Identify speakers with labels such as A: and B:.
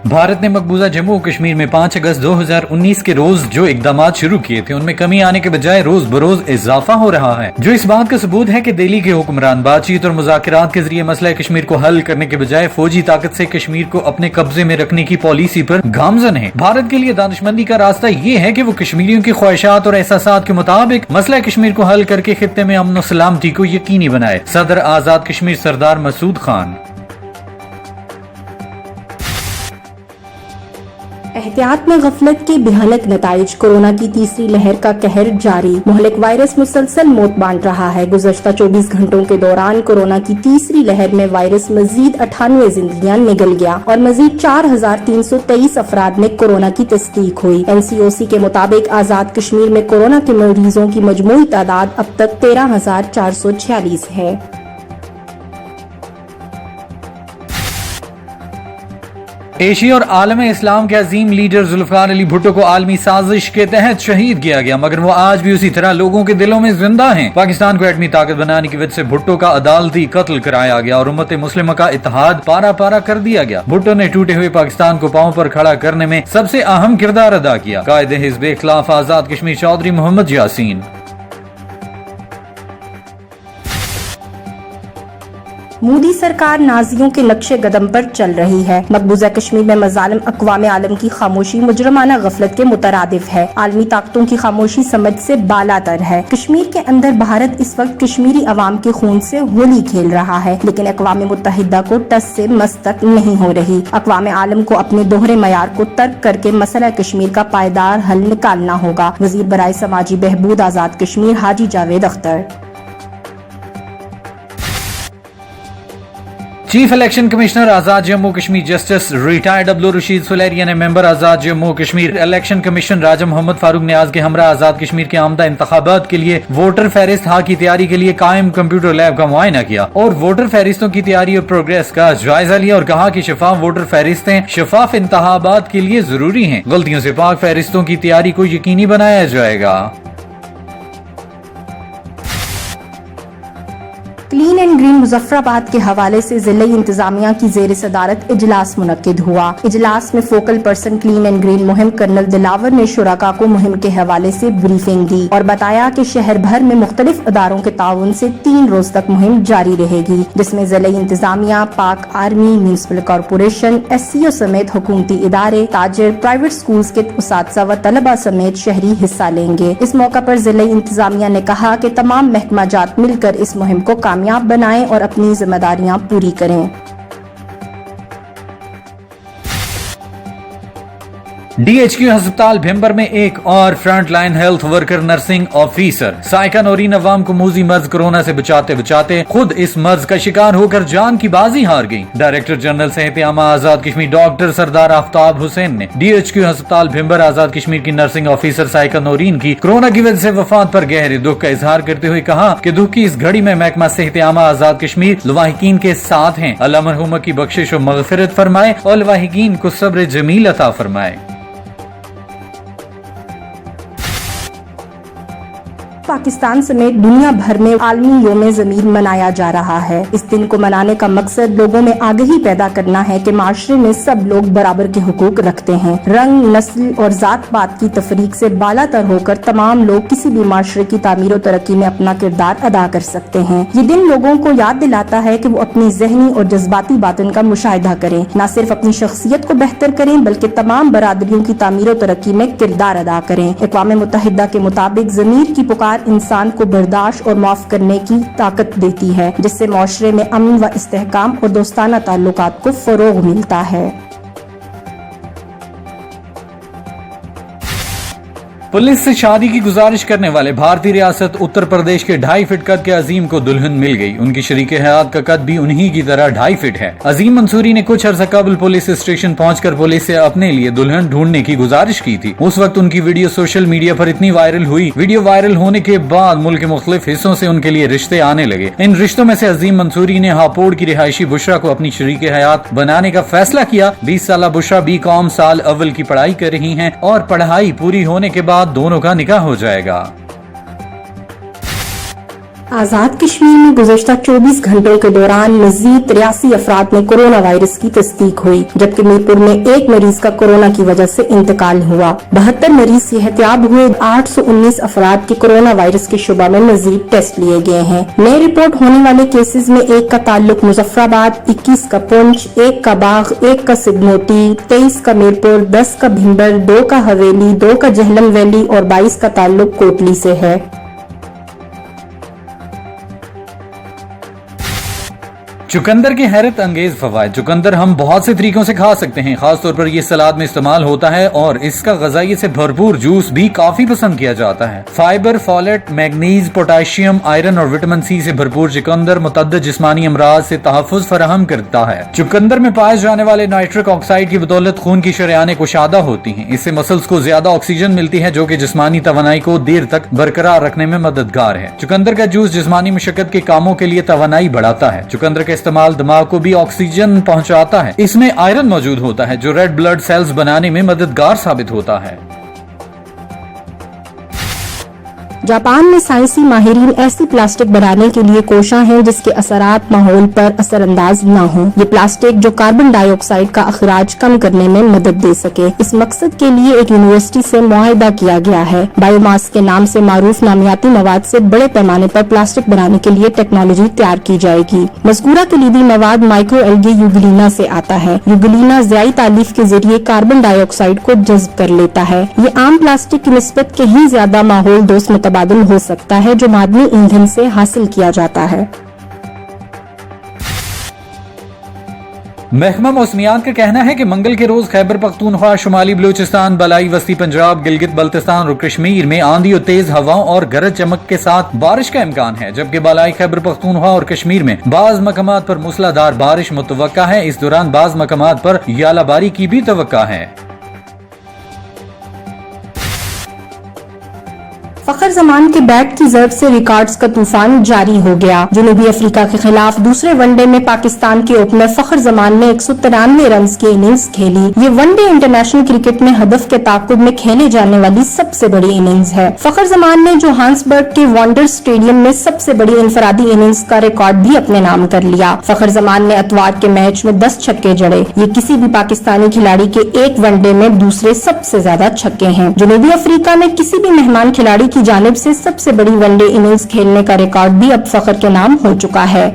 A: भारत ने मकबूजा जम्मू और कश्मीर में 5 अगस्त 2019 के रोज जो इकदामात शुरू किए थे उनमें कमी आने के बजाय रोज बरोज इजाफा हो रहा है, जो इस बात का सबूत है कि दिल्ली के हुक्मरान बातचीत और मुज़ाकरात के जरिए मसला कश्मीर को हल करने के बजाय फौजी ताकत से कश्मीर को अपने कब्जे में रखने की पॉलिसी पर गामजन है। भारत के लिए दानिशमंदी का रास्ता ये है कि वो कश्मीरियों की ख्वाहिशात और एहसासात के मुताबिक मसला कश्मीर को हल करके खित्ते में अमन और सलामती को यकीनी बनाए। सदर आजाद कश्मीर सरदार मसूद खान।
B: एहतियात में गफलत के भयानक नताइज। कोरोना की तीसरी लहर का कहर जारी। मुहलिक वायरस मुसलसल मौत बांट रहा है। गुज़श्ता 24 घंटों के दौरान कोरोना की तीसरी लहर में वायरस मजीद 98 जिंदगियां निगल गया और मजीद 4323 अफराद में कोरोना की तस्दीक हुई। NCOC के मुताबिक आजाद कश्मीर में कोरोना के मरीजों की मजमूई तादाद अब तक 13,446 है।
A: एशिया और आलम इस्लाम के अजीम लीडर जुल्फिकार अली भुट्टो को आलमी साजिश के तहत शहीद किया गया, मगर वो आज भी उसी तरह लोगों के दिलों में जिंदा हैं। पाकिस्तान को एटमी ताकत बनाने की वजह से भुट्टो का अदालती कत्ल कराया गया और उम्मत मुस्लिमा का इत्तेहाद पारा पारा कर दिया गया। भुट्टो ने टूटे हुए पाकिस्तान को पांव पर खड़ा करने में सबसे अहम किरदार अदा किया। कायदे हिज़्ब इख्तिलाफ आजाद कश्मीर चौधरी मोहम्मद यासीन।
B: मोदी सरकार नाजियों के नक्शे कदम पर चल रही है। मकबूजा कश्मीर में मजालिम अक़वाम आलम की खामोशी मुजरमाना गफलत के मुतरादिफ है। आलमी ताकतों की खामोशी समझ से बालातर है। कश्मीर के अंदर भारत इस वक्त कश्मीरी अवाम के खून से होली खेल रहा है, लेकिन अक़वाम मुत्तहिदा को टस से मस तक नहीं हो रही। अक़वाम आलम को अपने दोहरे मयार को तर्क करके मसला कश्मीर का पायदार हल निकालना होगा। वज़ीर बराए समाजी बहबूद Azad Kashmir Haji Javed Akhtar.
A: Chief election commissioner Azad Jammu Kashmir justice retired Abdul Rashid Suleria ने member Azad Jammu Kashmir election commission Raja Mohammad Farooq Niaz के हमरा आजाद कश्मीर के आमदा इंतखाबात के लिए वोटर फहरिस्त हा की तैयारी के लिए कायम कंप्यूटर लैब का मुआयना किया और वोटर फहरिस्तों की तैयारी और प्रोग्रेस का जायजा लिया और कहा कि शफाफ वोटर फहरिस्तें शफाफ इंतखाबात के लिए जरूरी हैं। गलतियों से पाक फहरिस्तों की तैयारी को यकीनी बनाया जाएगा।
B: क्लीन एंड ग्रीन मुजफ्फराबाद के हवाले से जिले इंतजामिया की जेर सदारत इजलास मुनक्किद हुआ। इजलास में focal person clean and green मुहिम कर्नल दिलावर ने शुरका को मुहिम के हवाले से ब्रीफिंग दी और बताया कि शहर भर में मुख्तलिफ अदारों के ताउन से 3 रोज तक मुहिम जारी रहेगी, जिसमें जिले इंतजामिया, पाक आर्मी, म्यूनिसिपल कॉरपोरेशन, SCO समेत हुकूमती इदारे, ताजिर, प्राइवेट स्कूल के उसातिज़ा व तलबा समेत शहरी हिस्सा लेंगे। इस मौका पर जिले इंतजामिया ने कहा कि तमाम महकमा जात मिलकर इस मुहिम को कामयाब बनाएं और अपनी जिम्मेदारियां पूरी करें।
A: DHQ अस्पताल भिम्बर में एक और front line health worker nursing officer Saika Naureen अवाम को मूजी मर्ज कोरोना से बचाते बचाते खुद इस मर्ज का शिकार होकर जान की बाजी हार गई। डायरेक्टर जनरल सेहत आमा आजाद कश्मीर डॉक्टर सरदार आफ्ताब हुसैन ने DHQ अस्पताल भिम्बर आजाद कश्मीर की नर्सिंग ऑफिसर साइका नौरीन की कोरोना की वजह से वफात पर गहरे दुख का इजहार करते हुए कहा कि दुख की इस घड़ी में महकमा सेहत आमा आजाद कश्मीर लवाहिकीन के साथ हैं। अल्लाह मरहुमा की बख्शिश और मगफिरत फरमाए और लवाहिकीन को सब्र जमील अता फरमाए।
B: पाकिस्तान समेत दुनिया भर में आलमी योम ज़मीर मनाया जा रहा है। इस दिन को मनाने का मकसद लोगों में आगाही पैदा करना है कि माशरे में सब लोग बराबर के हुकूक रखते हैं। रंग, नस्ल और जात पात की तफरीक से बालातर होकर तमाम लोग किसी भी माशरे की तामीर और तरक्की में अपना किरदार अदा कर सकते हैं। ये दिन लोगों को याद दिलाता है कि वो अपनी जहनी और जज्बाती बातन का मुशाहिदा करें, न सिर्फ अपनी शख्सियत को बेहतर करें बल्कि तमाम बरादरियों की तामीर और तरक्की में किरदार अदा करें। अक़वाम मुत्तहिदा के मुताबिक ज़मीर की पुकार इंसान को बर्दाश्त और माफ करने की ताकत देती है, जिससे माशरे में अमन व इस्तेहकाम और दोस्ताना ताल्लुकात को फरोग मिलता है।
A: पुलिस से शादी की गुजारिश करने वाले भारतीय रियासत उत्तर प्रदेश के 2.5 फीट कद के अजीम को दुल्हन मिल गई। उनकी शरीके हयात का कद भी उन्हीं की तरह 2.5 फीट है। अजीम मंसूरी ने कुछ अर्सा कबल पुलिस स्टेशन पहुंचकर पुलिस से अपने लिए दुल्हन ढूंढने की गुजारिश की थी। उस वक्त उनकी वीडियो सोशल मीडिया पर इतनी वायरल हुई। वीडियो वायरल होने के बाद मुल्क के मुख्तलिफ हिस्सों से उनके लिए रिश्ते आने लगे। इन रिश्तों में से अजीम मंसूरी ने हापोड़ की रिहायशी बुशरा को अपनी शरीके हयात बनाने का फैसला किया। 20 साल बुशरा BCom साल अव्वल की पढ़ाई कर रही है और पढ़ाई पूरी होने के बाद दोनों का निकाह हो जाएगा।
B: आजाद कश्मीर में गुज़श्ता 24 घंटों के दौरान मजीद 83 अफराद में कोरोना वायरस की तस्दीक हुई, जबकि मीरपुर में एक मरीज का कोरोना की वजह से इंतकाल हुआ। 72 मरीज सेहतियाब हुए। 819 अफराद के कोरोना वायरस के शुबा में मजीद टेस्ट लिए गए हैं। नए रिपोर्ट होने वाले केसेज में 1 का ताल्लुक मुजफ्फराबाद, 21 का पुंछ, 1 का बाग, 1 का सिद्धनोटी, 23 का मीरपुर, 10 का भिंबर, 2 का हवेली, 2 का जहलम वैली और 22 का ताल्लुक कोटली से है।
A: चुकंदर के हैरत अंगेज फवायद। चुकंदर हम बहुत से तरीकों से खा सकते हैं, खासतौर पर ये सलाद में इस्तेमाल होता है और इसका ग़िज़ाइयत से भरपूर जूस भी काफी पसंद किया जाता है। Fibre, folate, manganese, potassium, iron और विटामिन सी से भरपूर चुकंदर मुतअद्दिद जिस्मानी अमराज से तहफ़्फ़ुज़ फराहम करता है। चुकंदर में पाए जाने वाले नाइट्रिक ऑक्साइड की बदौलत खून की शरेयानें कुशादा होती हैं। इससे मसल्स को ज्यादा ऑक्सीजन मिलती है, जो कि जिस्मानी तवानाई को देर तक बरकरार रखने में मददगार है। चुकंदर का जूस जिस्मानी मशक्कत के कामों के लिए तवानाई बढ़ाता है। चुकंदर का इस्तेमाल दिमाग को भी ऑक्सीजन पहुंचाता है। इसमें आयरन मौजूद होता है, जो रेड ब्लड सेल्स बनाने में मददगार साबित होता है।
B: जापान में साइंसी माहिरीन ऐसी प्लास्टिक बनाने के लिए कोशां हैं जिसके असरात माहौल पर असरअंदाज न हों। ये प्लास्टिक जो कार्बन डाइऑक्साइड का अखराज कम करने में मदद दे सके, इस मकसद के लिए एक यूनिवर्सिटी से मुआहिदा किया गया है। बायोमास के नाम से मारूफ नामियाती मवाद से बड़े पैमाने पर प्लास्टिक बनाने के लिए टेक्नोलॉजी तैयार की जाएगी। मज़कूरा कलीदी मवाद माइक्रो एल्गे यूगलीना से आता है। यूगलीना ज़ियाई तालीफ के जरिए कार्बन डाइऑक्साइड को जज्ब कर लेता है। ये आम प्लास्टिक की निस्बत कहीं ज्यादा माहौल दोस्त मुतबादिल हो सकता है, जो मादनी ईंधन से हासिल किया जाता है।
A: महकमा मौसमियात का कहना है कि मंगल के रोज खैबर पख्तूनख्वा, शुमाली बलूचिस्तान, बलाई वस्ती पंजाब, गिलगित बल्तिस्तान और कश्मीर में आंधी और तेज हवाओं और गरज चमक के साथ बारिश का इम्कान है, जबकि बलाई खैबर पख्तूनख्वा और कश्मीर में बाज मकामात पर मूसलाधार बारिश मुतवक्का है। इस दौरान बाज मकामात पर यालाबारी की भी तवक्का है।
B: फखर जमान के बैट की जर्ब से रिकॉर्ड्स का तूफान जारी हो गया। जनूबी अफ्रीका के खिलाफ दूसरे वनडे में पाकिस्तान के ओपनर फखर जमान ने 193 रन की इनिंग्स खेली। ये वनडे इंटरनेशनल क्रिकेट में हदफ के ताकुब में खेले जाने वाली सबसे बड़ी इनिंग्स है। फखर जमान ने जोहान्सबर्ग के वॉन्डर्स स्टेडियम में सबसे बड़ी इनफरादी इनिंग्स का रिकॉर्ड भी अपने नाम कर लिया। फखर जमान ने अतवार के मैच में 10 छक्के जड़े। ये किसी भी पाकिस्तानी खिलाड़ी के एक वनडे में दूसरे सबसे ज्यादा छक्के हैं। जनूबी अफ्रीका में किसी भी मेहमान खिलाड़ी की जानिब से सबसे बड़ी वनडे इनिंग्स खेलने का रिकॉर्ड भी अब फखर के नाम हो चुका है।